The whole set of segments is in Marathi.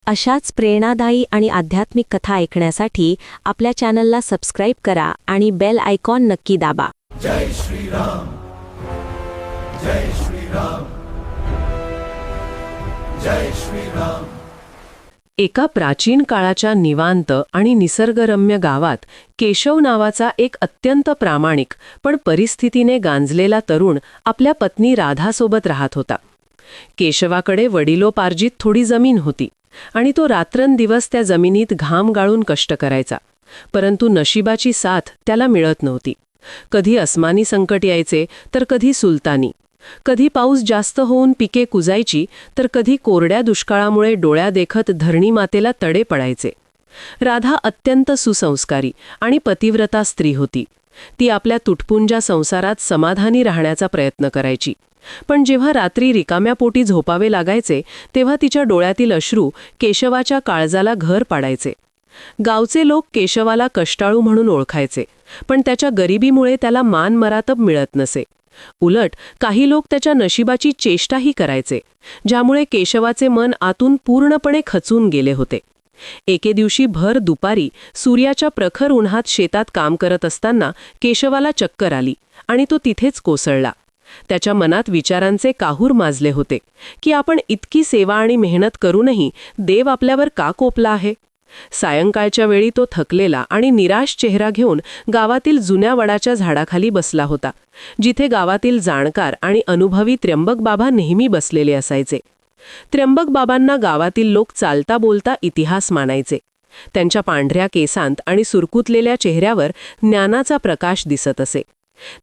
अशाच प्रेरणादायी आणि आध्यात्मिक कथा ऐकण्यासाठी आपल्या चॅनलला सबस्क्राईब करा आणि बेल आयकॉन नक्की दाबा. जय श्रीराम, जय श्रीराम, जय श्रीराम. एका प्राचीन काळाच्या निवांत आणि निसर्गरम्य गावात केशव नावाचा एक अत्यंत प्रामाणिक पण परिस्थितीने गांजलेला तरुण आपल्या पत्नी राधासोबत राहत होता. केशवाकडे वडिलोपार्जित थोडी जमीन होती आणि तो रात्रंदिवस त्या जमिनीत घाम गाळून कष्ट करायचा. परंतु नशिबाची साथ त्याला मिळत नव्हती. कधी अस्मानी संकट यायचे तर कधी सुलतानी. कधी पाऊस जास्त होऊन पिके कुजायची तर कधी कोरड्या दुष्काळामुळे डोळ्यादेखत धरणी मातेला तडे पडायचे. राधा अत्यंत सुसंस्कारी आणि पतिव्रता स्त्री होती. ती आपल्या तुटपुंजा संसारात समाधानी राहण्याचा प्रयत्न करायची. पण जेव्हा रात्री रिकाम्या पोटी झोपावे लागायचे तेव्हा तिच्या डोळ्यातील अश्रू केशवाच्या काळजाला घर पाडायचे. गावचे लोक केशवाला कष्टाळू म्हणून ओळखायचे, पण त्याच्या गरिबीमुळे त्याला मान मरातब मिळत नसे. उलट काही लोक त्याच्या नशिबाची चेष्टाही करायचे, ज्यामुळे केशवाचे मन आतून पूर्णपणे खचून गेले होते. एके दिवशी भर दुपारी सूर्याच्या प्रखर उन्हात शेतात काम करत असताना केशवाला चक्कर आली आणि तो तिथेच कोसळला. त्याच्या मनात विचारांचे काहूर माजले होते की आपण इतकी सेवा आणि मेहनत करूनही देव आपल्यावर का कोपला आहे. सायंकाळच्या वेळी तो थकलेला आणि निराश चेहरा घेऊन गावातील जुन्या वडाच्या झाडाखाली बसला होता, जिथे गावातील जाणकार आणि अनुभवी त्र्यंबक बाबा नेहमी बसलेले असायचे. त्र्यंबक बाबांना गावातील लोक चालता बोलता इतिहास मानायचे. त्यांच्या पांढऱ्या केसांत आणि सुरकुतलेल्या चेहऱ्यावर ज्ञानाचा प्रकाश दिसत असे.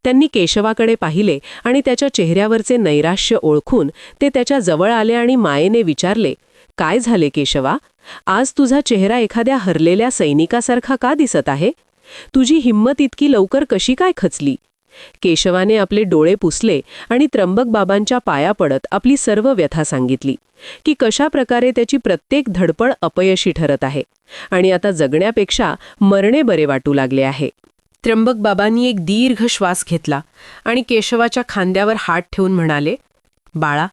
त्यांनी केशवाकडे पाहिले आणि त्याच्या चेहऱ्यावरचे नैराश्य ओळखून ते त्याच्या जवळ आले आणि मायेने विचारले, काय झाले केशवा? आज तुझा चेहरा एखाद्या हरलेल्या सैनिकासारखा का दिसत आहे? तुझी हिंमत इतकी लवकर कशी काय खचली? केशवाने आपले डोळे पुसले आणि त्र्यंबक बाबांच्या पाया पडत आपली सर्व व्यथा सांगितली की कशा प्रकारे त्याची प्रत्येक धडपड अपयशी ठरत आहे आणि आता जगण्यापेक्षा मरणे बरे वाटू लागले आहे. त्र्यंबक बाबांनी एक दीर्घ श्वास घेतला आणि केशवाच्या खांद्यावर हात ठेवून म्हणाले, बाळा,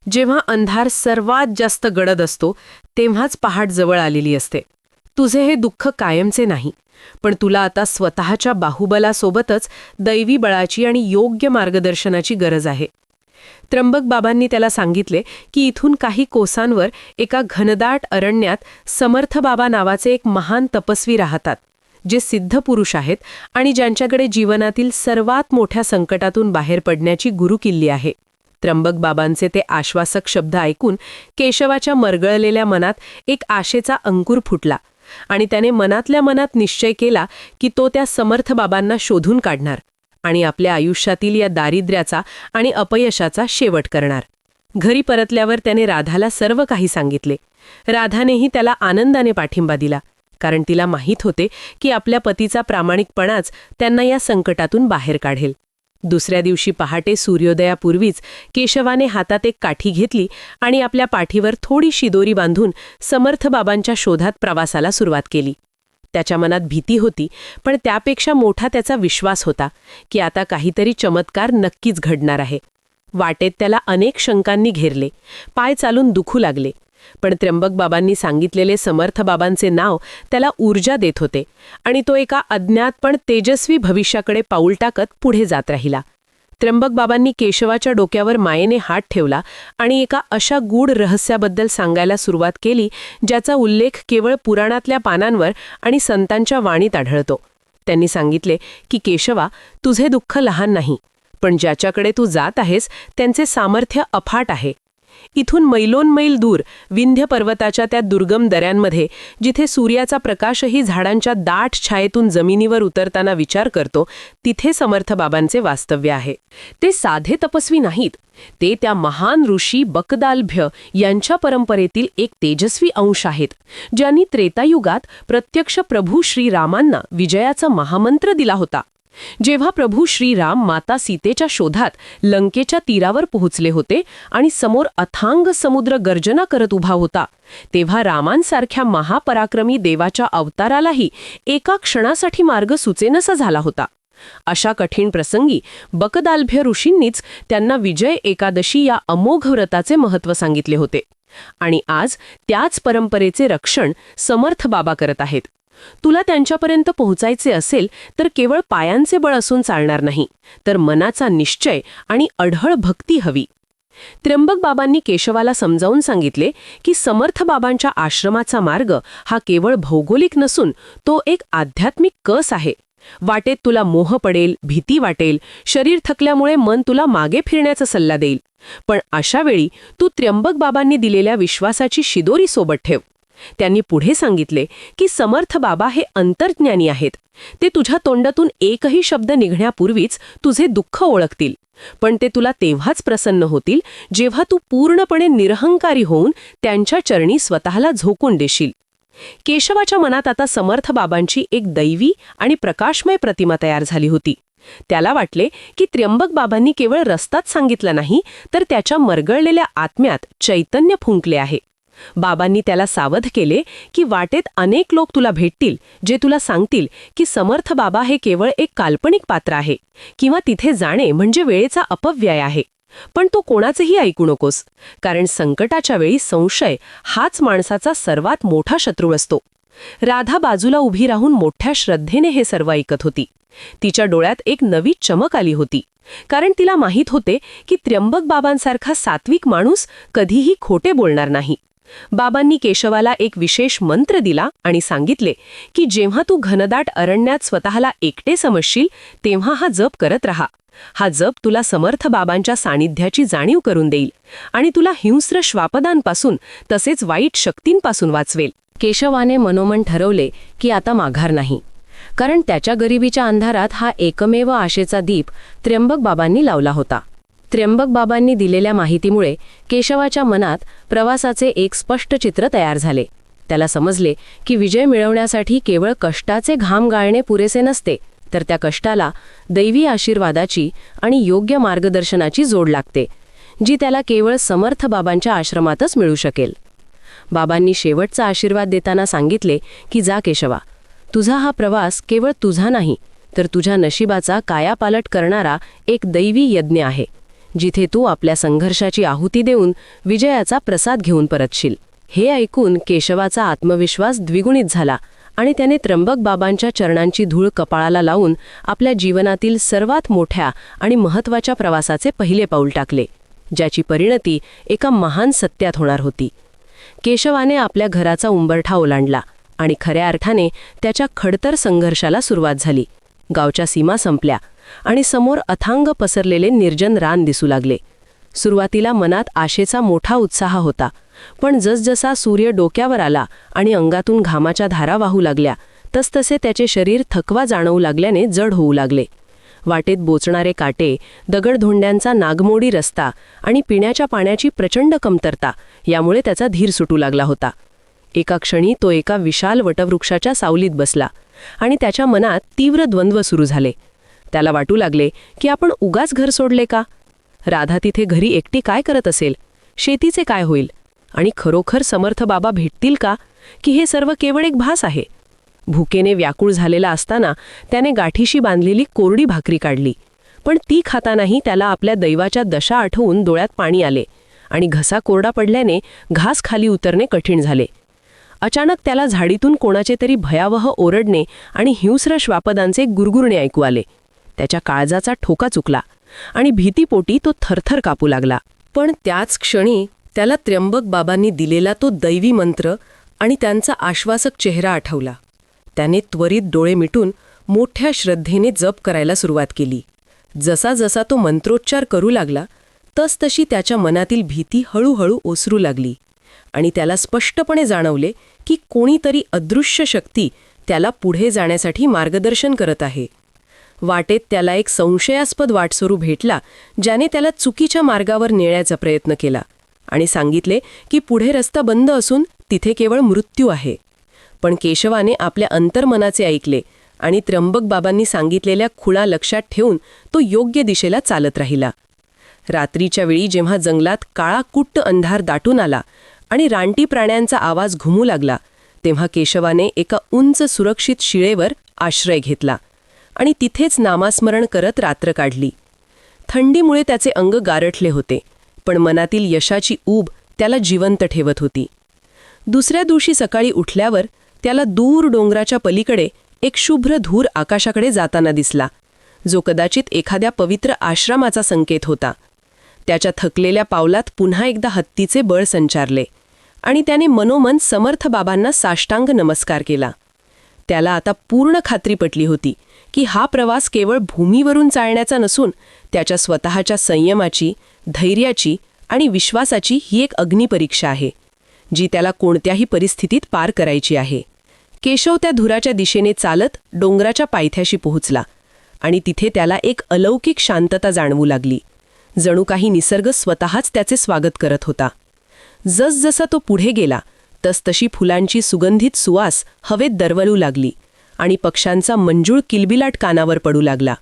जेव्हा अंधार सर्वात जास्त गडद असतो तेव्हाच पहाट जवळ आलेली असते. तुझे हे दुःख कायमचे नाही, पण तुला आता स्वतःच्या बाहुबलासोबतच दैवी बळाची आणि योग्य मार्गदर्शनाची गरज आहे. त्र्यंबक बाबांनी त्याला सांगितले की इथून काही कोसांवर एका घनदाट अरण्यात समर्थ बाबा नावाचे एक महान तपस्वी राहतात, जे सिद्ध पुरुष आहेत आणि ज्यांच्याकडे जीवनातील सर्वात मोठ्या संकटातून बाहेर पडण्याची गुरुकिल्ली आहे. त्र्यंबक बाबांचे ते आश्वासक शब्द ऐकून केशवाच्या मरगळलेल्या मनात एक आशेचा अंकुर फुटला आणि त्याने मनातल्या मनात निश्चय केला की तो त्या समर्थ बाबांना शोधून काढणार आणि आपल्या आयुष्यातील या दारिद्र्याचा आणि अपयशाचा शेवट करणार. घरी परतल्यावर त्याने राधाला सर्व काही सांगितले. राधानेही त्याला आनंदाने पाठिंबा दिला, कारण तिला माहीत होते की आपल्या पतीचा प्रामाणिकपणाच त्यांना या संकटातून बाहेर काढेल. दुसऱ्या दिवशी पहाटे सूर्योदयापूर्वीच केशवाने हातात एक काठी घेतली आणि आपल्या पाठीवर थोडीशी दोरी बांधून समर्थ बाबांच्या शोधात प्रवासाला सुरुवात केली. त्याच्या मनात भीती होती, पण त्यापेक्षा मोठा त्याचा विश्वास होता की आता काहीतरी चमत्कार नक्कीच घडणार आहे. वाटेत त्याला अनेक शंकांनी घेरले, पाय चालून दुखू लागले, पण त्र्यंबक बाबांनी सांगितलेले समर्थ बाबांचे नाव त्याला ऊर्जा देत होते आणि तो एका अज्ञात पण तेजस्वी भविष्याकडे पाऊल टाकत पुढे जात राहिला. त्र्यंबक बाबांनी केशवाच्या डोक्यावर मायेने हात ठेवला आणि एका अशा गूढ रहस्याबद्दल सांगायला सुरुवात केली ज्याचा उल्लेख केवळ पुराणातल्या पानांवर आणि संतांच्या वाणीत आढळतो. त्यांनी सांगितले की केशवा, तुझे दुःख लहान नाही, पण ज्याच्याकडे तू जात आहेस त्यांचे सामर्थ्य अफाट आहे. इथून मैलोनमैल दूर विंध्य पर्वताच्या त्या दुर्गम दऱ्यांमध्ये, जिथे सूर्याचा प्रकाशही झाडांच्या दाट छायेतून जमिनीवर उतरताना विचार करतो, तिथे समर्थ बाबांचे वास्तव्य आहे. ते साधे तपस्वी नाहीत, ते त्या महान ऋषी बकदालभ्य यांच्या परंपरेतील एक तेजस्वी अंश आहेत, ज्यांनी त्रेतायुगात प्रत्यक्ष प्रभू श्रीरामांना विजयाचा महामंत्र दिला होता. जेव्हा प्रभू श्रीराम माता सीतेच्या शोधात लंकेच्या तीरावर पोहोचले होते आणि समोर अथांग समुद्र गर्जना करत उभा होता, तेव्हा रामांसारख्या महापराक्रमी देवाच्या अवतारालाही एका क्षणासाठी मार्ग सुचेनसा झाला होता. अशा कठीण प्रसंगी बकदालभ्य ऋषींनीच त्यांना विजय एकादशी या अमोघ व्रताचे महत्त्व सांगितले होते. आणि आज त्याच परंपरेचे रक्षण समर्थ बाबा करत आहेत. तुला त्यांच्यापर्यंत पोहोचायचे असेल तर केवळ पायांचे बळ असून चालणार नाही, तर मनाचा निश्चय आणि अढळ भक्ती हवी. त्र्यंबक बाबांनी केशवाला समजावून सांगितले की समर्थ बाबांच्या आश्रमाचा मार्ग हा केवळ भौगोलिक नसून तो एक आध्यात्मिक कस आहे. वाटेत तुला मोह पडेल, भीती वाटेल, शरीर थकल्यामुळे मन तुला मागे फिरण्याचा सल्ला देईल, पण अशा वेळी तू त्र्यंबक बाबांनी दिलेल्या विश्वासाची शिदोरी सोबत ठेव. त्यांनी पुढे सांगितले की समर्थ बाबा हे अंतर्ज्ञानी आहेत. ते तुझ्या तोंडातून एकही शब्द निघण्यापूर्वीच तुझे दुःख ओळखतील, पण ते तुला तेव्हाच प्रसन्न होतील जेव्हा तू पूर्णपणे निरहंकारी होऊन त्यांच्या चरणी स्वतःला झोकून देशील. केशवाच्या मनात आता समर्थ बाबांची एक दैवी आणि प्रकाशमय प्रतिमा तयार झाली होती. त्याला वाटले की त्र्यंबक बाबांनी केवळ रस्ताच सांगितला नाही, तर त्याच्या मरगळलेल्या आत्म्यात चैतन्य फुंकले आहे. बाबांनी त्याला सावध केले की वाटेत अनेक लोक तुला भेटतील जे तुला सांगतील की समर्थ बाबा हे केवळ एक काल्पनिक पात्र आहे किंवा तिथे जाणे म्हणजे वेळेचा अपव्यय आहे. पण तू कोणाचेही ऐकू नकोस, कारण संकटाच्या वेळी संशय हाच माणसाचा सर्वात मोठा शत्रू असतो. राधा बाजूला उभी राहून मोठ्या श्रद्धेने हे सर्व ऐकत होती. तिच्या डोळ्यात एक नवी चमक आली होती, कारण तिला माहीत होते की त्र्यंबक बाबांसारखा सात्विक माणूस कधीही खोटे बोलणार नाही. बाबांनी केशवाला एक विशेष मंत्र दिला आणि सांगितले की जेव्हा तू घनदाट अरण्यात स्वतःला एकटे समजशील तेव्हा हा जप करत राहा. हा जप तुला समर्थ बाबांच्या सानिध्याची जाणीव करून देईल आणि तुला हिंस्र श्वापदांपासून तसेच वाईट शक्तींपासून वाचवेल. केशवाने मनोमन ठरवले की आता माघार नाही, कारण त्याच्या गरिबीच्या अंधारात हा एकमेव आशेचा दीप त्र्यंबक बाबांनी लावला होता. त्र्यंबक बाबांनी दिलेल्या माहितीमुळे केशवाच्या मनात प्रवासाचे एक स्पष्ट चित्र तयार झाले. त्याला समजले की विजय मिळवण्यासाठी केवळ कष्टाचे घाम गाळणे पुरेसे नसते, तर त्या कष्टाला दैवी आशीर्वादाची आणि योग्य मार्गदर्शनाची जोड लागते, जी त्याला केवळ समर्थ बाबांच्या आश्रमातच मिळू शकेल. बाबांनी शेवटचा आशीर्वाद देताना सांगितले की जा केशवा, तुझा हा प्रवास केवळ तुझा नाही, तर तुझ्या नशिबाचा कायापालट करणारा एक दैवी यज्ञ आहे, जिथे तू आपल्या संघर्षाची आहुती देऊन विजयाचा प्रसाद घेऊन परतशील. हे ऐकून केशवाचा आत्मविश्वास द्विगुणित झाला आणि त्याने त्र्यंबक बाबांच्या चरणांची धूळ कपाळाला लावून आपल्या जीवनातील सर्वात मोठ्या आणि महत्त्वाच्या प्रवासाचे पहिले पाऊल टाकले, ज्याची परिणती एका महान सत्यात होणार होती. केशवाने आपल्या घराचा उंबरठा ओलांडला आणि खऱ्या अर्थाने त्याच्या खडतर संघर्षाला सुरुवात झाली. गावच्या सीमा संपल्या आणि समोर अथांग पसरलेले निर्जन रान दिसू लागले. सुरुवातीला मनात आशेचा मोठा उत्साह होता, पण जसजसा सूर्य डोक्यावर आला आणि अंगातून घामाच्या धारा वाहू लागल्या, तसतसे त्याचे शरीर थकवा जाणवू लागल्याने जड होऊ लागले. वाटेत बोचणारे काटे, दगडधोंड्यांचा नागमोडी रस्ता आणि पिण्याच्या पाण्याची प्रचंड कमतरता यामुळे त्याचा धीर सुटू लागला होता. एका क्षणी तो एका विशाल वटवृक्षाच्या सावलीत बसला आणि त्याच्या मनात तीव्र द्वंद्व सुरू झाले. त्याला वाटू लागले की आपण उगाच घर सोडले का? राधा तिथे घरी एकटी काय करत असेल? शेतीचे काय होईल? आणि खरोखर समर्थ बाबा भेटतील का, की हे सर्व केवळ एक भास आहे? भुकेने व्याकुळ झालेला असताना त्याने गाठीशी बांधलेली कोरडी भाकरी काढली, पण ती खातानाही त्याला आपल्या दैवाच्या दशा आठवून डोळ्यात पाणी आले आणि घसा कोरडा पडल्याने घास खाली उतरणे कठीण झाले. अचानक त्याला झाडीतून कोणाचे तरी भयावह ओरडणे आणि हिंस्र श्वापदांचे गुरगुरणे ऐकू आले. त्याच्या काळजाचा ठोका चुकला आणि भीतीपोटी तो थरथर कापू लागला. पण त्याच क्षणी त्याला त्र्यंबक बाबांनी दिलेला तो दैवी मंत्र आणि त्यांचा आश्वासक चेहरा आठवला. त्याने त्वरित डोळे मिटून मोठ्या श्रद्धेने जप करायला सुरुवात केली. जसा जसा तो मंत्रोच्चार करू लागला तसतशी त्याच्या मनातील भीती हळूहळू ओसरू लागली आणि त्याला स्पष्टपणे जाणवले की कोणीतरी अदृश्य शक्ती त्याला पुढे जाण्यासाठी मार्गदर्शन करत आहे. वाटेत त्याला एक संशयास्पद वाटसरू भेटला, ज्याने त्याला चुकीच्या मार्गावर नेण्याचा प्रयत्न केला आणि सांगितले की पुढे रस्ता बंद असून तिथे केवळ मृत्यू आहे. पण केशवाने आपल्या अंतर्मनाचे ऐकले आणि त्र्यंबक बाबांनी सांगितलेल्या खुणा लक्षात ठेवून तो योग्य दिशेला चालत राहिला. रात्रीच्या वेळी जेव्हा जंगलात काळा कुट्ट अंधार दाटून आला आणि रानटी प्राण्यांचा आवाज घुमू लागला, तेव्हा केशवाने एका उंच सुरक्षित शिळेवर आश्रय घेतला. आणि तिथेच नामास्मरण करत रात्र काढली. थंडीमुळे त्याचे अंग गारठले होते, पण मनातील यशाची ऊब त्याला जिवंत ठेवत होती. दुसऱ्या दिवशी सकाळी उठल्यावर त्याला दूर डोंगराच्या पलीकडे एक शुभ्र धूर आकाशाकडे जाताना दिसला, जो कदाचित एखाद्या पवित्र आश्रमाचा संकेत होता. त्याच्या थकलेल्या पावलात पुन्हा एकदा हत्तीचे बळ संचारले आणि त्याने मनोमन समर्थ बाबांना साष्टांग नमस्कार केला. त्याला आता पूर्ण खात्री पटली होती की हा प्रवास केवळ भूमीवरून चालण्याचा नसून त्याच्या स्वतःच्या संयमाची, धैर्याची आणि विश्वासाची ही एक अग्निपरीक्षा आहे, जी त्याला कोणत्याही परिस्थितीत पार करायची आहे. केशव त्या धुराच्या दिशेने चालत डोंगराच्या पायथ्याशी पोहोचला आणि तिथे त्याला एक अलौकिक शांतता जाणवू लागली. जणू काही निसर्ग स्वतःच त्याचे स्वागत करत होता. जसजसा तो पुढे गेला तसतशी फुलांची सुगंधित सुवास हवेत दरवळू लागली आणि पक्ष्यांचा मंजूळ किलबिलाट कानावर पडू लागला,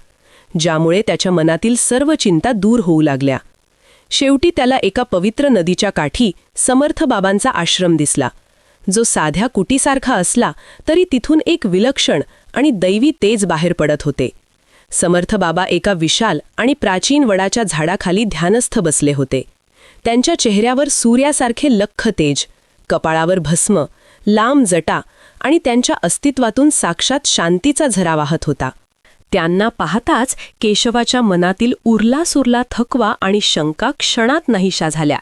ज्यामुळे त्याच्या मनातील सर्व चिंता दूर होऊ लागल्या. शेवटी त्याला एका पवित्र नदीच्या काठी समर्थ बाबांचा आश्रम दिसला, जो साध्या कुटीसारखा असला तरी तिथून एक विलक्षण आणि दैवी तेज बाहेर पडत होते. समर्थ बाबा एका विशाल आणि प्राचीन वडाच्या झाडाखाली ध्यानस्थ बसले होते. त्यांच्या चेहऱ्यावर सूर्यासारखे लख्ख तेज, कपाळावर भस्म, लांब जटा आणि त्यांच्या अस्तित्वातून साक्षात शांतीचा झरा वाहत होता. त्यांना पाहताच केशवाच्या मनातील उरलासुरला थकवा आणि शंका क्षणात नाहीशा झाल्या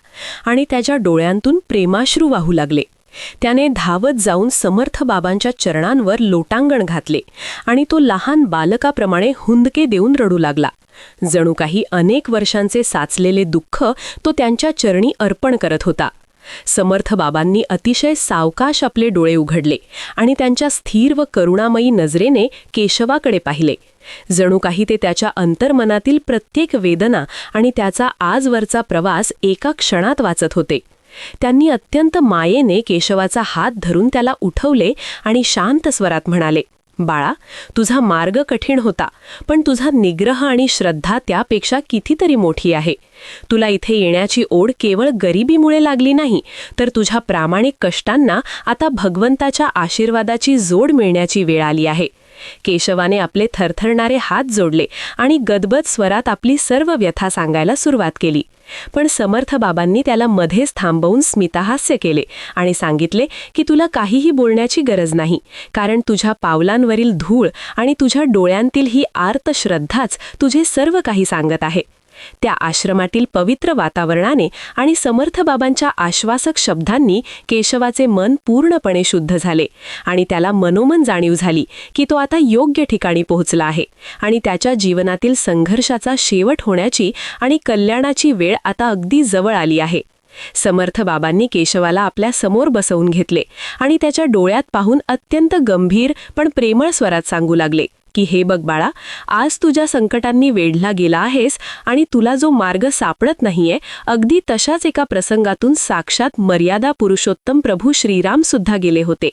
आणि त्याच्या डोळ्यांतून प्रेमाश्रू वाहू लागले. त्याने धावत जाऊन समर्थ बाबांच्या चरणांवर लोटांगण घातले आणि तो लहान बालकाप्रमाणे हुंदके देऊन रडू लागला. जणू काही अनेक वर्षांचे साचलेले दुःख तो त्यांच्या चरणी अर्पण करत होता. समर्थ बाबांनी अतिशय सावकाश आपले डोळे उघडले आणि त्यांच्या स्थिर व करुणामयी नजरेने केशवाकडे पाहिले. जणू काही ते त्याच्या अंतर्मनातील प्रत्येक वेदना आणि त्याचा आजवरचा प्रवास एका क्षणात वाचत होते. त्यांनी अत्यंत मायेने केशवाचा हात धरून त्याला उठवले आणि शांत स्वरात म्हणाले, बाळा, तुझा मार्ग कठीण होता, पण तुझा निग्रह आणि श्रद्धा त्यापेक्षा कितीतरी मोठी आहे. तुला इथे येण्याची ओढ केवळ गरिबीमुळे लागली नाही, तर तुझ्या प्रामाणिक कष्टांना आता भगवंताच्या आशीर्वादाची जोड मिळण्याची वेळ आली आहे. केशवाने आपले थरथरणारे हात जोडले आणि गदगद स्वरात आपली सर्व व्यथा सांगायला सुरुवात केली. पण समर्थ बाबांनी त्याला मध्येच थांबवून स्मितहास्य केले आणि सांगितले की तुला काहीही बोलण्याची गरज नाही, कारण तुझ्या पावलांवरील धूळ आणि तुझ्या डोळ्यांतील ही आर्त श्रद्धाच तुझे सर्व काही सांगत आहे. त्या आश्रमातील पवित्र वातावरणाने आणि समर्थ बाबांच्या आश्वासक शब्दांनी केशवाचे मन पूर्णपणे शुद्ध झाले आणि त्याला मनोमन जाणीव झाली की तो आता योग्य ठिकाणी पोहोचला आहे आणि त्याच्या जीवनातील संघर्षाचा शेवट होण्याची आणि कल्याणाची वेळ आता अगदी जवळ आली आहे. समर्थ बाबांनी केशवाला आपल्या समोर बसवून घेतले आणि त्याच्या डोळ्यात पाहून अत्यंत गंभीर पण प्रेमळ स्वरात सांगू लागले की हे बघ बाळा, आज तुझ्या संकटांनी वेढला गेला आहेस आणि तुला जो मार्ग सापडत नाहीये, अगदी तशाच एका प्रसंगातून साक्षात मर्यादा पुरुषोत्तम प्रभू श्रीराम सुद्धा गेले होते.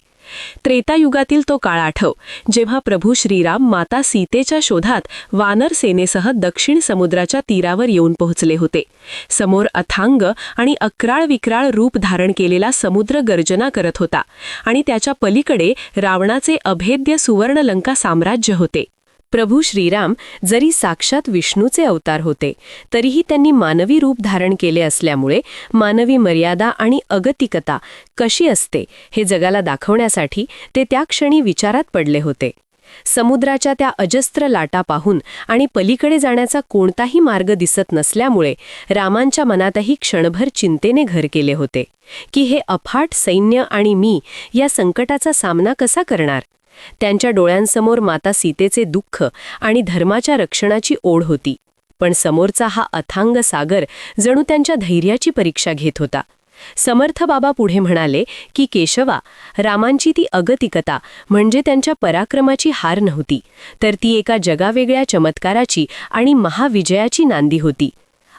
त्रेतायुगातील तो काळ आठव, जेव्हा प्रभू श्रीराम माता सीतेच्या शोधात वानर सेनेसह दक्षिण समुद्राच्या तीरावर येऊन पोहोचले होते. समोर अथांग आणि अक्राळ विक्राळ रूप धारण केलेला समुद्र गर्जना करत होता आणि त्याच्या पलीकडे रावणाचे अभेद्य सुवर्णलंका साम्राज्य होते. प्रभू श्रीराम जरी साक्षात विष्णूचे अवतार होते, तरीही त्यांनी मानवी रूप धारण केले असल्यामुळे मानवी मर्यादा आणि अगतिकता कशी असते हे जगाला दाखवण्यासाठी ते त्या क्षणी विचारात पडले होते. समुद्राच्या त्या अजस्त्र लाटा पाहून आणि पलीकडे जाण्याचा कोणताही मार्ग दिसत नसल्यामुळे रामांच्या मनातही क्षणभर चिंतेने घर केले होते की हे अफाट सैन्य आणि मी या संकटाचा सामना कसा करणार. त्यांच्या डोळ्यांसमोर माता सीतेचे दुःख आणि धर्माच्या रक्षणाची ओढ होती, पण समोरचा हा अथांग सागर जणू त्यांच्या धैर्याची परीक्षा घेत होता. समर्थ बाबा पुढे म्हणाले की केशवा, रामांची ती अगतिकता म्हणजे त्यांच्या पराक्रमाची हार नव्हती, तर ती एका जगावेगळ्या चमत्काराची आणि महाविजयाची नांदी होती.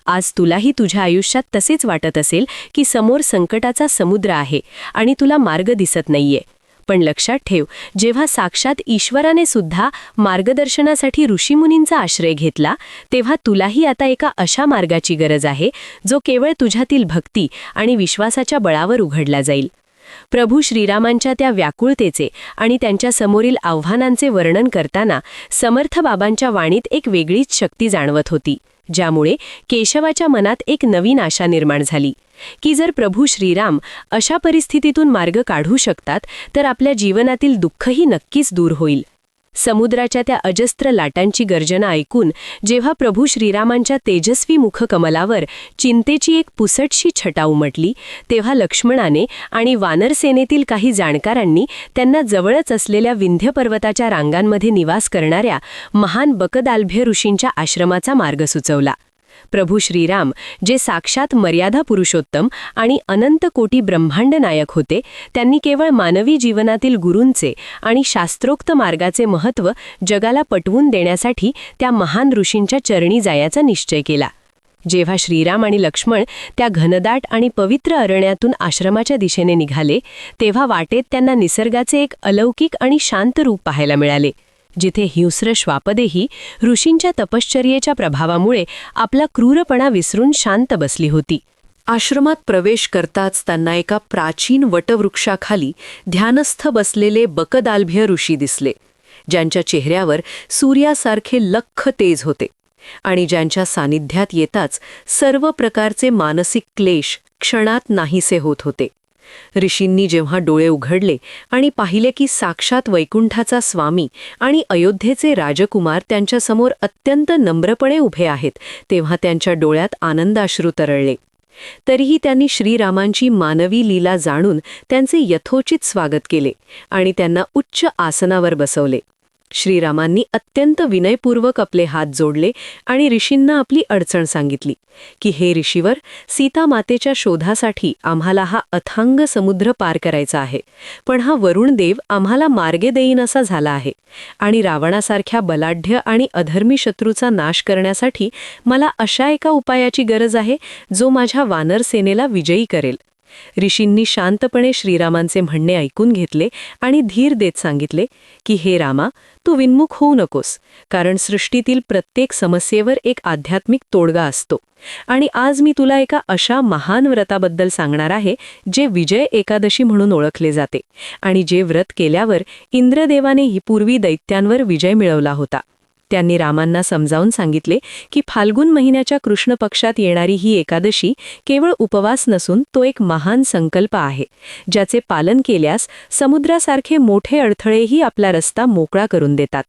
आज तुलाही तुझ्या आयुष्यात तसेच वाटत असेल की समोर संकटाचा समुद्र आहे आणि तुला मार्ग दिसत नाहीये. पण लक्षात ठेव, जेव्हा साक्षात ईश्वराने सुद्धा मार्गदर्शनासाठी ऋषीमुनींचा आश्रय घेतला, तेव्हा तुलाही आता एका अशा मार्गाची गरज आहे जो केवळ तुझ्यातील भक्ती आणि विश्वासाच्या बळावर उघडला जाईल. प्रभू श्रीरामांच्या त्या व्याकुळतेचे आणि त्यांच्या समोरील आव्हानांचे वर्णन करताना समर्थ बाबांच्या वाणीत एक वेगळीच शक्ती जाणवत होती, ज्यामुळे केशवाच्या मनात एक नवीन आशा निर्माण झाली की जर प्रभू श्रीराम अशा परिस्थितीतून मार्ग काढू शकतात तर आपल्या जीवनातील दुःखही नक्कीच दूर होईल. समुद्राच्या त्या अजस्त्र लाटांची गर्जना ऐकून जेव्हा प्रभू श्रीरामांच्या तेजस्वी मुखकमलावर चिंतेची एक पुसटशी छटा उमटली, तेव्हा लक्ष्मणाने आणि वानरसेनेतील काही जाणकारांनी त्यांना जवळच असलेल्या विंध्य पर्वताच्या रांगांमध्ये निवास करणाऱ्या महान बकदालभ्य ऋषींच्या आश्रमाचा मार्ग सुचवला. प्रभू श्रीराम, जे साक्षात मर्यादा पुरुषोत्तम आणि अनंत कोटी ब्रह्मांड नायक होते, त्यांनी केवळ मानवी जीवनातील गुरूंचे आणि शास्त्रोक्त मार्गाचे महत्त्व जगाला पटवून देण्यासाठी त्या महान ऋषींच्या चरणी जायचा निश्चय केला. जेव्हा श्रीराम आणि लक्ष्मण त्या घनदाट आणि पवित्र अरण्यातून आश्रमाच्या दिशेने निघाले, तेव्हा वाटेत त्यांना निसर्गाचे एक अलौकिक आणि शांत रूप पाहायला मिळाले, जिथे हिंस्र श्वापदेही ऋषींच्या तपश्चर्येच्या प्रभावामुळे आपला क्रूरपणा विसरून शांत बसली होती. आश्रमात प्रवेश करताच त्यांना एका प्राचीन वटवृक्षाखाली ध्यानस्थ बसलेले बकदालभ्य ऋषी दिसले, ज्यांच्या चेहऱ्यावर सूर्यासारखे लख्ख तेज होते आणि ज्यांच्या सानिध्यात येताच सर्व प्रकारचे मानसिक क्लेश क्षणात नाहीसे होत होते. ऋषींनी जेव्हा डोळे उघडले आणि पाहिले की साक्षात वैकुंठाचा स्वामी आणि अयोध्येचे राजकुमार त्यांच्यासमोर अत्यंत नम्रपणे उभे आहेत, तेव्हा त्यांच्या डोळ्यात आनंदाश्रू तरळले. तरीही त्यांनी श्रीरामांची मानवी लीला जाणून त्यांचे यथोचित स्वागत केले आणि त्यांना उच्च आसनावर बसवले. श्रीरामांनी अत्यंत विनयपूर्वक आपले हात जोडले आणि ऋषींना आपली अडचण सांगितली की हे ऋषीवर, सीता मातेच्या शोधासाठी आम्हाला हा अथांग समुद्र पार करायचा आहे, पण हा वरुण देव आम्हाला मार्गे देईन असा झाला आहे आणि रावणासारख्या बलाढ्य आणि अधर्मी शत्रूचा नाश करण्यासाठी मला अशा एका उपायाची गरज आहे जो माझ्या वानर सेनेला विजयी करेल. ऋषींनी शांतपणे श्रीरामांचे म्हणणे ऐकून घेतले आणि धीर देत सांगितले की हे रामा, तू विन्मुख होऊ नकोस, कारण सृष्टीतील प्रत्येक समस्येवर एक आध्यात्मिक तोडगा असतो आणि आज मी तुला एका अशा महान व्रताबद्दल सांगणार आहे जे विजय एकादशी म्हणून ओळखले जाते आणि जे व्रत केल्यावर इंद्रदेवाने ही पूर्वी दैत्यांवर विजय मिळवला होता. त्यांनी रामांना समजावून सांगितले की फाल्गुन महिन्याच्या कृष्ण पक्षात येणारी ही एकादशी केवळ उपवास नसून तो एक महान संकल्प आहे, ज्याचे पालन केल्यास समुद्रासारखे मोठे अडथळेही आपला रस्ता मोकळा करून देतात.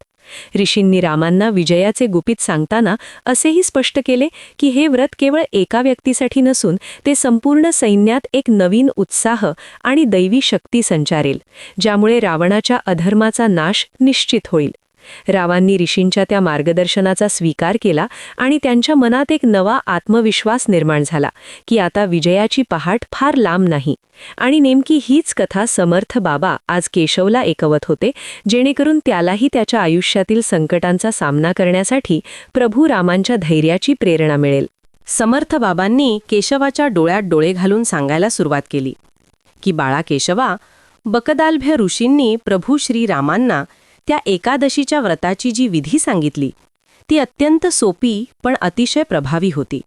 ऋषींनी रामांना विजयाचे गुपित सांगताना असेही स्पष्ट केले की हे व्रत केवळ एका व्यक्तीसाठी नसून ते संपूर्ण सैन्यात एक नवीन उत्साह आणि दैवी शक्ती संचारेल, ज्यामुळे रावणाच्या अधर्माचा नाश निश्चित होईल. रावांनी ऋषींच्या त्या मार्गदर्शनाचा स्वीकार केला आणि त्यांच्या मनात एक नवा आत्मविश्वास निर्माण झाला की आता विजयाची पहाट फार लांब नाही. आणि नेमकी हीच कथा समर्थ बाबा आज केशवला ऐकवत होते, जेणेकरून त्यालाही त्याच्या आयुष्यातील संकटांचा सामना करण्यासाठी प्रभू रामांच्या धैर्याची प्रेरणा मिळेल. समर्थ बाबांनी केशवाच्या डोळ्यात डोळे घालून सांगायला सुरुवात केली की बाळा केशवा, बकदालभ्य ऋषींनी प्रभू श्रीरामांना त्या एकादशीच्या व्रताची जी विधी सांगितली ती अत्यंत सोपी पण अतिशय प्रभावी होती.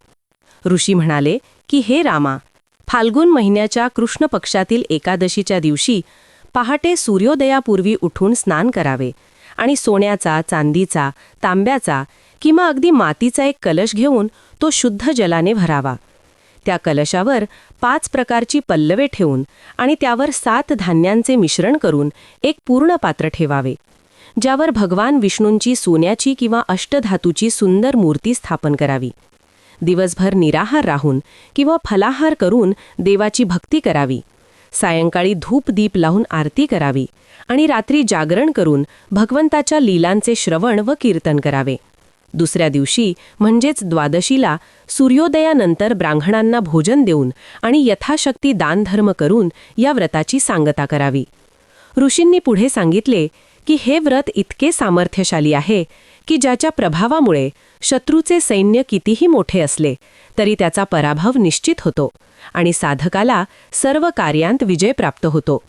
ऋषी म्हणाले की हे रामा, फाल्गुन महिन्याच्या कृष्ण पक्षातील एकादशीच्या दिवशी पहाटे सूर्योदयापूर्वी उठून स्नान करावे आणि सोन्याचा, चांदीचा, तांब्याचा किंवा अगदी मातीचा एक कलश घेऊन तो शुद्ध जलाने भरावा. त्या कलशावर 5 प्रकारची पल्लवे ठेवून आणि त्यावर 7 धान्यांचे मिश्रण करून एक पूर्ण पात्र ठेवावे, ज्यावर भगवान विष्णूंची सोन्याची किंवा अष्टधातूची सुंदर मूर्ती स्थापन करावी. दिवसभर निराहार राहून किंवा फलाहार करून देवाची भक्ती करावी. सायंकाळी धूप दीप लावून आरती करावी आणि रात्री जागरण करून भगवंताच्या लीलांचे श्रवण व कीर्तन करावे. दुसऱ्या दिवशी म्हणजेच द्वादशीला सूर्योदयानंतर ब्राह्मणांना भोजन देऊन आणि यथाशक्ती दानधर्म करून या व्रताची सांगता करावी. ऋषींनी पुढे सांगितले की हे व्रत इतके सामर्थ्यशाली आहे की ज्याच्या प्रभावामुळे शत्रूचे सैन्य कितीही मोठे असले तरी त्याचा पराभव निश्चित होतो आणि साधकाला सर्व कार्यांत विजय प्राप्त होतो.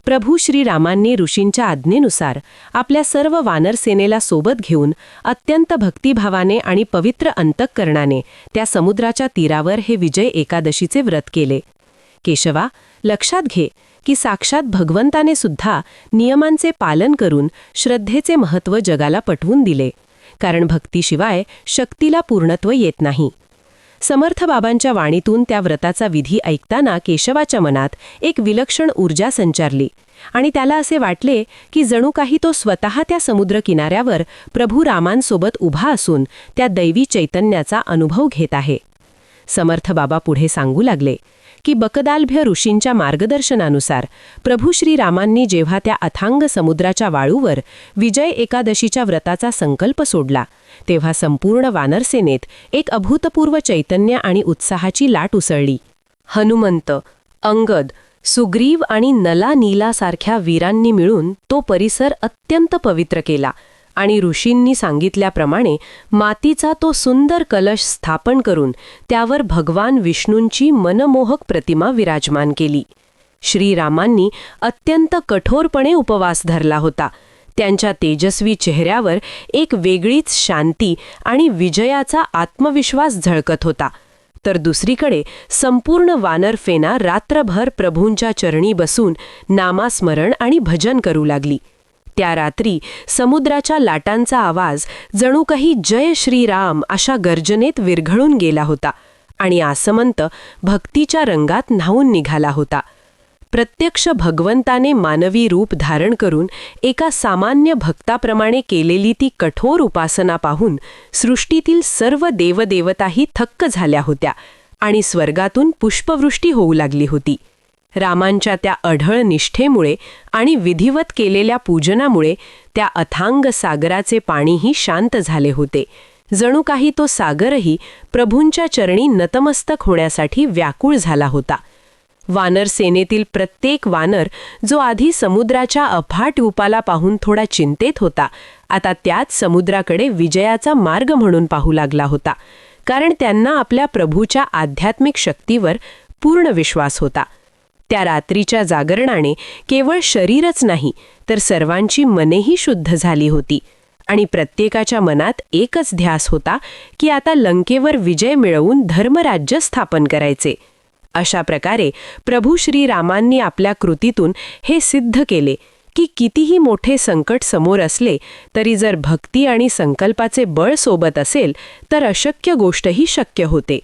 प्रभू श्रीरामांनी ऋषींच्या आज्ञेनुसार आपल्या सर्व वानरसेनेला सोबत घेऊन अत्यंत भक्तिभावाने आणि पवित्र अंतःकरणाने त्या समुद्राच्या तीरावर हे विजय एकादशीचे व्रत केले. केशवा, लक्षात घे की साक्षात भगवंताने सुद्धा नियमांचे पालन करून श्रद्धेचे महत्त्व जगाला पटवून दिले, कारण भक्तीशिवाय शक्तीला पूर्णत्व येत नाही. समर्थ बाबांच्या वाणीतून त्या व्रताचा विधी ऐकताना केशवाच्या मनात एक विलक्षण ऊर्जा संचारली आणि त्याला असे वाटले की जणू काही तो स्वतः त्या समुद्र किनाऱ्यावर प्रभू रामांसोबत उभा असून त्या दैवी चैतन्याचा अनुभव घेत आहे. समर्थ बाबा पुढे सांगू लागले की बकदालभ्य ऋषींच्या मार्गदर्शनानुसार प्रभू श्रीरामांनी जेव्हा त्या अथांग समुद्राच्या वाळूवर विजय एकादशीच्या व्रताचा संकल्प सोडला, तेव्हा संपूर्ण वानरसेनेत एक अभूतपूर्व चैतन्य आणि उत्साहाची लाट उसळली. हनुमंत, अंगद, सुग्रीव आणि नला नीलासारख्या वीरांनी मिळून तो परिसर अत्यंत पवित्र केला आणि ऋषींनी सांगितल्याप्रमाणे मातीचा तो सुंदर कलश स्थापन करून त्यावर भगवान विष्णूंची मनमोहक प्रतिमा विराजमान केली. श्रीरामांनी अत्यंत कठोरपणे उपवास धरला होता. त्यांच्या तेजस्वी चेहऱ्यावर एक वेगळीच शांती आणि विजयाचा आत्मविश्वास झळकत होता. तर दुसरीकडे संपूर्ण वानरसेना रात्रभर प्रभूंच्या चरणी बसून नामस्मरण आणि भजन करू लागली. त्या रात्री समुद्राच्या लाटांचा आवाज जणू काही जय श्रीराम अशा गर्जनेत विरघळून गेला होता आणि आसमंत भक्तीच्या रंगात न्हावून निघाला होता. प्रत्यक्ष भगवंताने मानवी रूप धारण करून एका सामान्य भक्ताप्रमाणे केलेली ती कठोर उपासना पाहून सृष्टीतील सर्व देवदेवताही थक्क झाल्या होत्या आणि स्वर्गातून पुष्पवृष्टी होऊ लागली होती. रामांच्या त्या अढळ निष्ठेमुळे आणि विधिवत केलेल्या पूजनामुळे त्या अथांग सागराचे पाणीही शांत झाले होते. जणू काही तो सागरही प्रभूंच्या चरणी नतमस्तक होण्यासाठी व्याकुळ झाला होता. वानर सेनेतील प्रत्येक वानर, जो आधी समुद्राच्या अफाट रूपाला पाहून थोडा चिंतेत होता, आता त्याच समुद्राकडे विजयाचा मार्ग म्हणून पाहू लागला होता, कारण त्यांना आपल्या प्रभूच्या आध्यात्मिक शक्तीवर पूर्ण विश्वास होता. त्या रात्रीच्या जागरणाने केवळ शरीरच नाही तर सर्वांची मनेही शुद्ध झाली होती आणि प्रत्येकाच्या मनात एकच ध्यास होता की आता लंकेवर विजय मिळवून धर्मराज्य स्थापन करायचे. अशा प्रकारे प्रभू श्रीरामांनी आपल्या कृतीतून हे सिद्ध केले की कितीही मोठे संकट समोर असले तरी जर भक्ती आणि संकल्पाचे बळ सोबत असेल तर अशक्य गोष्टही शक्य होते.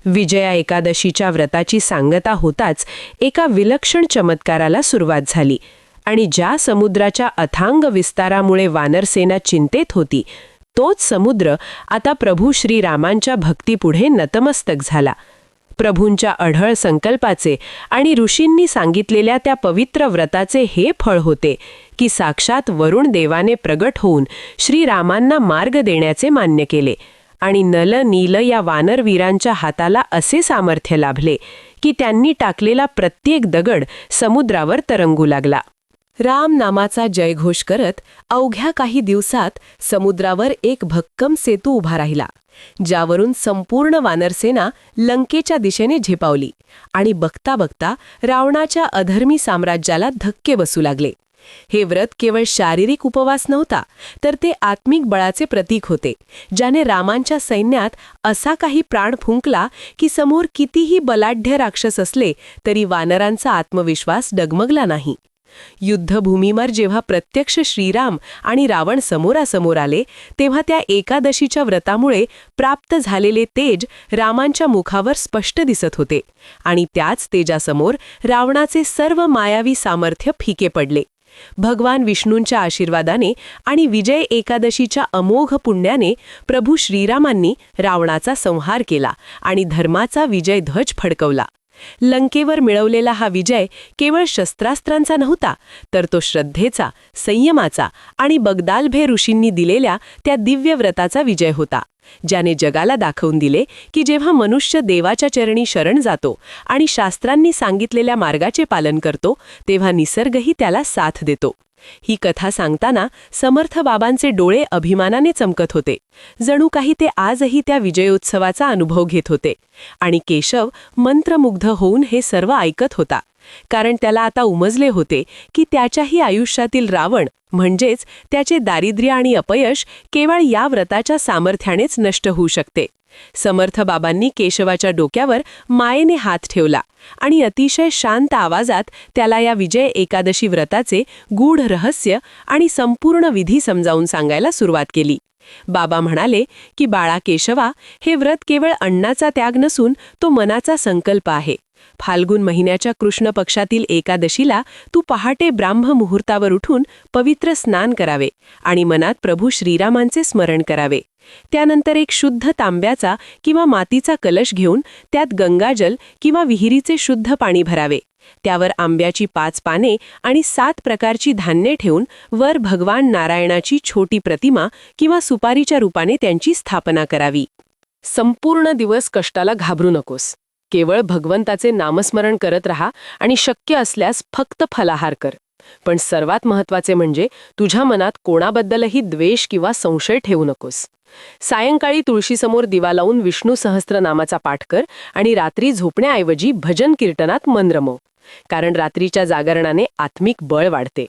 विजया एकादशीच्या व्रताची सांगता होताच एका विलक्षण चमत्काराला सुरुवात झाली आणि ज्या समुद्राच्या अथांग विस्तारामुळे वानरसेना चिंतेत होती, तोच समुद्र आता प्रभू श्रीरामांच्या भक्तीपुढे नतमस्तक झाला. प्रभूंच्या अढळ संकल्पाचे आणि ऋषींनी सांगितलेल्या त्या पवित्र व्रताचे हे फळ होते की साक्षात वरुण देवाने प्रगट होऊन श्रीरामांना मार्ग देण्याचे मान्य केले आणि नल नील या वानरवीरांच्या हाताला असे सामर्थ्य लाभले की त्यांनी टाकलेला प्रत्येक दगड समुद्रावर तरंगू लागला. राम नामाचा जयघोष करत अवघ्या काही दिवसात समुद्रावर एक भक्कम सेतू उभा राहिला, ज्यावरून संपूर्ण वानरसेना लंकेच्या दिशेने झेपावली आणि बघता बघता रावणाच्या अधर्मी साम्राज्याला धक्के बसू लागले. हे व्रत केवळ शारीरिक उपवास नव्हता, तर ते आत्मिक बळाचे प्रतीक होते, ज्याने रामांच्या सैन्यात असा काही प्राण फुंकला की समोर कितीही बलाढ्य राक्षस असले तरी वानरांचा आत्मविश्वास डगमगला नाही. युद्धभूमीवर जेव्हा प्रत्यक्ष श्रीराम आणि रावण समोरासमोर आले, तेव्हा त्या एकादशीच्या व्रतामुळे प्राप्त झालेले तेज रामांच्या मुखावर स्पष्ट दिसत होते आणि त्याच तेजासमोर रावणाचे सर्व मायावी सामर्थ्य फिके पडले. भगवान विष्णूंच्या आशीर्वादाने आणि विजय एकादशीच्या अमोघ पुण्याने प्रभू श्रीरामांनी रावणाचा संहार केला आणि धर्माचा विजय ध्वज फडकवला. लंकेवर मिळवलेला हा विजय केवळ शस्त्रास्त्रांचा नव्हता, तर तो श्रद्धेचा, संयमाचा आणि बगदालभे ऋषींनी दिलेल्या त्या दिव्य व्रताचा विजय होता, ज्याने जगाला दाखवून दिले की जेव्हा मनुष्य देवाच्या चरणी शरण जातो आणि शास्त्रांनी सांगितलेल्या मार्गाचे पालन करतो, तेव्हा निसर्गही त्याला साथ देतो. ही कथा सांगताना समर्थ बाबांचे डोळे अभिमानाने चमकत होते, जणू काही ते आजही त्या विजयोत्सवाचा अनुभव घेत होते. आणि केशव मंत्रमुग्ध होऊन हे सर्व ऐकत होता, कारण त्याला आता उमजले होते की त्याच्याही आयुष्यातील रावण म्हणजेच त्याचे दारिद्र्य आणि अपयश केवळ या व्रताच्या सामर्थ्यानेच नष्ट होऊ शकते. समर्थ बाबांनी केशवाच्या डोक्यावर मायेने हात ठेवला आणि अतिशय शांत आवाजात त्याला या विजय एकादशी व्रताचे गूढ रहस्य आणि संपूर्ण विधी समजावून सांगायला सुरुवात केली. बाबा म्हणाले की बाळा केशवा, हे व्रत केवळ अन्नाचा त्याग नसून तो मनाचा संकल्प आहे. फाल्गुन महिन्याच्या कृष्ण पक्षातील एकादशीला तू पहाटे ब्राह्म मुहूर्तावर उठून पवित्र स्नान करावे आणि मनात प्रभू श्रीरामांचे स्मरण करावे. त्यानंतर एक शुद्ध तांब्याचा किंवा मातीचा कलश घेऊन त्यात गंगाजल किंवा विहिरीचे शुद्ध पाणी भरावे. त्यावर आंब्याची 5 पाने आणि 7 प्रकारची धान्ये ठेवून वर भगवान नारायणाची छोटी प्रतिमा किंवा सुपारीच्या रूपाने त्यांची स्थापना करावी. संपूर्ण दिवस कष्टाला घाबरू नकोस. केवळ भगवंताचे नामस्मरण करत राहा आणि शक्य असल्यास फक्त फलाहार कर. पण सर्वात महत्त्वाचे म्हणजे तुझ्या मनात कोणाबद्दलही द्वेष किंवा संशय ठेवू नकोस. सायंकाळी तुळशीसमोर दिवा लावून विष्णू सहस्त्रनामाचा पाठ कर आणि रात्री झोपण्याऐवजी भजन कीर्तनात मन रमव. कारण रात्रीच्या जागरणाने आत्मिक बळ वाढते.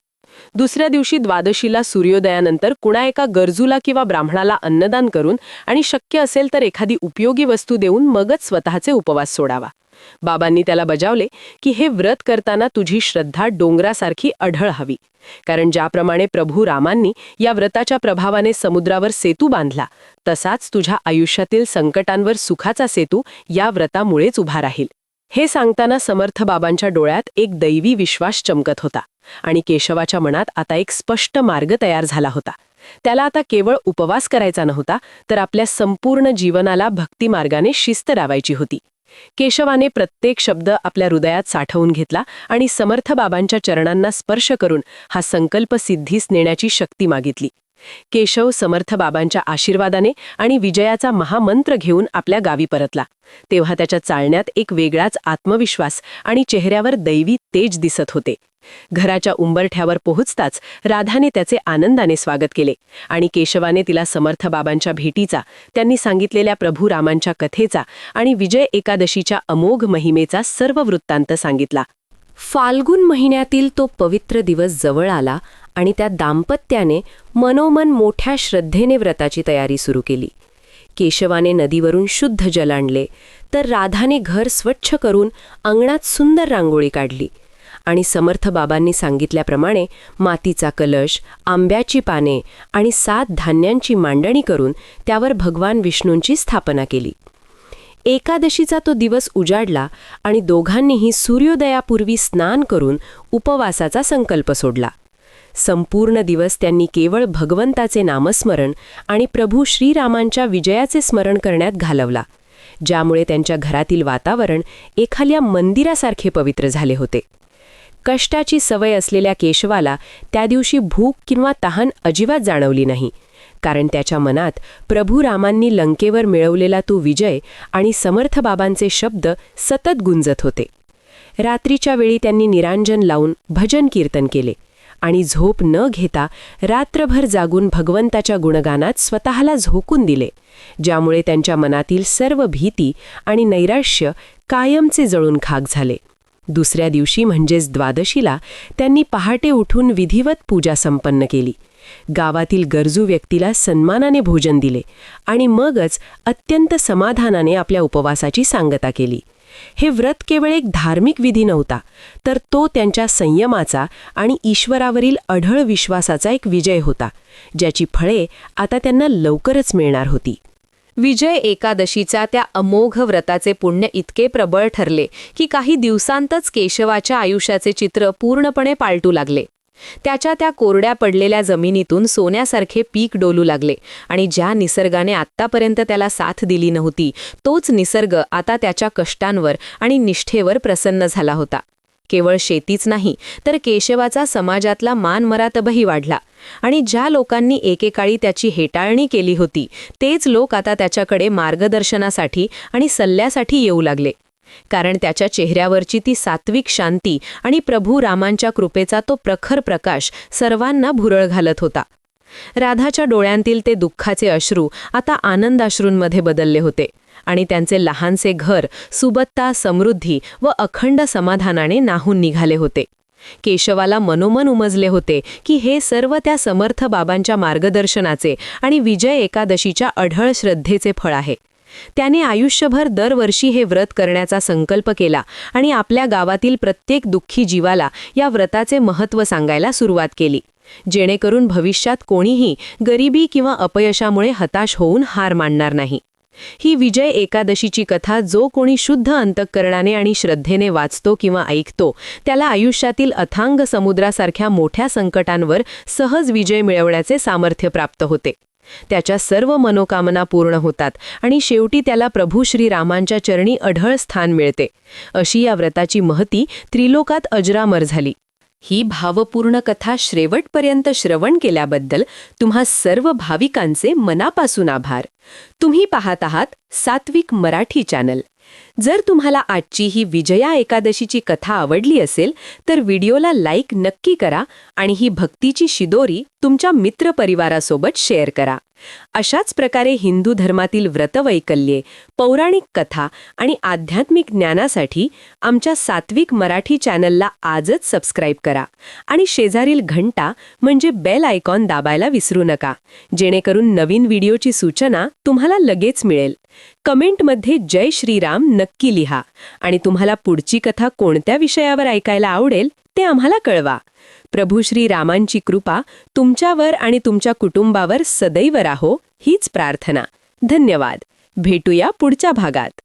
दुसऱ्या दिवशी द्वादशीला सूर्योदयानंतर कुणा एका गरजूला किंवा ब्राह्मणाला अन्नदान करून आणि शक्य असेल तर एखादी उपयोगी वस्तू देऊन मगच स्वतःचे उपवास सोडावा. बाबांनी त्याला बजावले की हे व्रत करताना तुझी श्रद्धा डोंगरासारखी अढळ हवी. कारण ज्याप्रमाणे प्रभू रामांनी या व्रताच्या प्रभावाने समुद्रावर सेतू बांधला, तसाच तुझ्या आयुष्यातील संकटांवर सुखाचा सेतू या व्रतामुळेच उभा राहील. हे सांगताना समर्थ बाबांच्या डोळ्यात एक दैवी विश्वास चमकत होता आणि केशवाच्या मनात आता एक स्पष्ट मार्ग तयार झाला होता. त्याला आता केवळ उपवास करायचा नव्हता, तर आपल्या संपूर्ण जीवनाला भक्तिमार्गाने शिस्त लावायची होती. केशवाने प्रत्येक शब्द आपल्या हृदयात साठवून घेतला आणि समर्थ बाबांच्या चरणांना स्पर्श करून हा संकल्प सिद्धीस नेण्याची शक्ती मागितली. केशव समर्थ बाबांच्या आशीर्वादाने आणि विजयाचा महामंत्र घेऊन आपल्या गावी परतला. तेव्हा त्याच्या चालण्यात एक वेगळाच आत्मविश्वास आणि चेहऱ्यावर दैवी तेज दिसत होते. घराच्या उंबरठ्यावर पोहोचताच राधाने त्याचे आनंदाने स्वागत केले आणि केशवाने तिला समर्थ बाबांच्या भेटीचा, त्यांनी सांगितलेल्या प्रभू रामांच्या कथेचा आणि विजय एकादशीच्या अमोघ महिमेचा सर्व वृत्तांत सांगितला. फाल्गुन महिन्यातील तो पवित्र दिवस जवळ आला आणि त्या दाम्पत्याने मनोमन मोठ्या श्रद्धेने व्रताची तयारी सुरू केली. केशवाने नदीवरून शुद्ध जल आणले, तर राधाने घर स्वच्छ करून अंगणात सुंदर रांगोळी काढली आणि समर्थ बाबांनी सांगितल्याप्रमाणे मातीचा कलश, आंब्याची पाने आणि 7 धान्यांची मांडणी करून त्यावर भगवान विष्णूंची स्थापना केली. एकादशीचा तो दिवस उजाडला आणि दोघांनीही सूर्योदयापूर्वी स्नान करून उपवासाचा संकल्प सोडला. संपूर्ण दिवस त्यांनी केवळ भगवंताचे नामस्मरण आणि प्रभू श्रीरामांच्या विजयाचे स्मरण करण्यात घालवला, ज्यामुळे त्यांच्या घरातील वातावरण एखाद्या मंदिरासारखे पवित्र झाले होते. कष्टाची सवय असलेल्या केशवाला त्या दिवशी भूक किंवा तहान अजिबात जाणवली नाही, कारण त्याच्या मनात प्रभू रामांनी लंकेवर मिळवलेला तो विजय आणि समर्थ बाबांचे शब्द सतत गुंजत होते. रात्रीच्या वेळी त्यांनी निरांजन लावून भजन कीर्तन केले आणि झोप न घेता रात्रभर जागून भगवंताच्या गुणगानात स्वतःला झोकून दिले, ज्यामुळे त्यांच्या मनातील सर्व भीती आणि नैराश्य कायमचे जळून खाक झाले. दुसऱ्या दिवशी म्हणजेच द्वादशीला त्यांनी पहाटे उठून विधिवत पूजा संपन्न केली. गावातील गरजू व्यक्तीला सन्मानाने भोजन दिले आणि मगच अत्यंत समाधानाने आपल्या उपवासाची सांगता केली. हे व्रत केवळ एक धार्मिक विधी नव्हता, तर तो त्यांच्या संयमाचा आणि ईश्वरावरील अढळ विश्वासाचा एक विजय होता, ज्याची फळे आता त्यांना लवकरच मिळणार होती. विजय एकादशीच्या त्या अमोघ व्रताचे पुण्य इतके प्रबळ ठरले की काही दिवसांतच केशवाच्या आयुष्याचे चित्र पूर्णपणे पालटू लागले. त्याच्या त्या कोरड्या पडलेल्या जमिनीतून सोन्यासारखे पीक डोलू लागले आणि ज्या निसर्गाने आत्तापर्यंत त्याला साथ दिली नव्हती, तोच निसर्ग आता त्याच्या कष्टांवर आणि निष्ठेवर प्रसन्न झाला होता. केवळ शेतीच नाही, तर केशवाचा समाजातला मानमरातबही वाढला आणि ज्या लोकांनी एकेकाळी त्याची हेटाळणी केली होती, तेच लोक आता त्याच्याकडे मार्गदर्शनासाठी आणि सल्ल्यासाठी येऊ लागले. कारण त्याच्या चेहऱ्यावरची ती सात्विक शांती आणि प्रभू रामांच्या कृपेचा तो प्रखर प्रकाश सर्वांना भुरळ घालत होता. राधाच्या डोळ्यांतील ते दुःखाचे अश्रू आता आनंदाश्रूंमध्ये बदलले होते आणि त्यांचे लहानसे घर सुबत्ता, समृद्धी व अखंड समाधानाने नाहून निघाले होते. केशवाला मनोमन उमजले होते की हे सर्व त्या समर्थ बाबांच्या मार्गदर्शनाचे आणि विजय एकादशीच्या अढळ श्रद्धेचे फळ आहे. त्याने आयुष्यभर दरवर्षी हे व्रत करण्याचा संकल्प केला आणि आपल्या गावातील प्रत्येक दुःखी जीवाला या व्रताचे महत्त्व सांगायला सुरुवात केली, जेणेकरून भविष्यात कोणीही गरिबी किंवा अपयशामुळे हताश होऊन हार मानणार नाही. ही विजय एकादशीची कथा जो कोणी शुद्ध अंतःकरणाने आणि श्रद्धेने वाचतो किंवा ऐकतो त्याला आयुष्यातील अथांग समुद्रासारख्या मोठ्या संकटांवर सहज विजय मिळवण्याचे सामर्थ्य प्राप्त होते. त्याच्या सर्व मनोकामना पूर्ण होतात आणि शेवटी त्याला प्रभू श्रीरामांच्या चरणी अढळ स्थान मिळते. अशी या व्रताची महती त्रिलोकात अजरामर झाली. ही भावपूर्ण कथा शेवटपर्यंत श्रवण केल्याबद्दल तुम्हा सर्व भाविकांचे मनापासून आभार. तुम्ही पाहत आहात सात्विक मराठी चॅनल. जर तुम्हाला आजची ही विजया एकादशीची कथा आवडली असेल तर व्हिडिओला लाईक नक्की करा आणि ही भक्तीची शिदोरी तुमच्या मित्रपरिवारासोबत शेअर करा. अशाच प्रकारे हिंदू धर्मातील व्रतवैकल्ये, पौराणिक कथा आणि आध्यात्मिक ज्ञानासाठी आमच्या सात्विक मराठी चॅनलला आजच सबस्क्राईब करा आणि शेजारील घंटा म्हणजे बेल आयकॉन दाबायला विसरू नका, जेणेकरून नवीन व्हिडिओची सूचना तुम्हाला लगेच मिळेल. कमेंटमध्ये जय श्रीराम नक्की लिहा आणि तुम्हाला पुढची कथा कोणत्या विषयावर ऐकायला आवडेल ते आम्हाला कळवा. प्रभू श्रीरामांची कृपा तुमच्यावर आणि तुमच्या कुटुंबावर सदैव राहो हीच प्रार्थना. धन्यवाद. भेटूया पुढच्या भागात.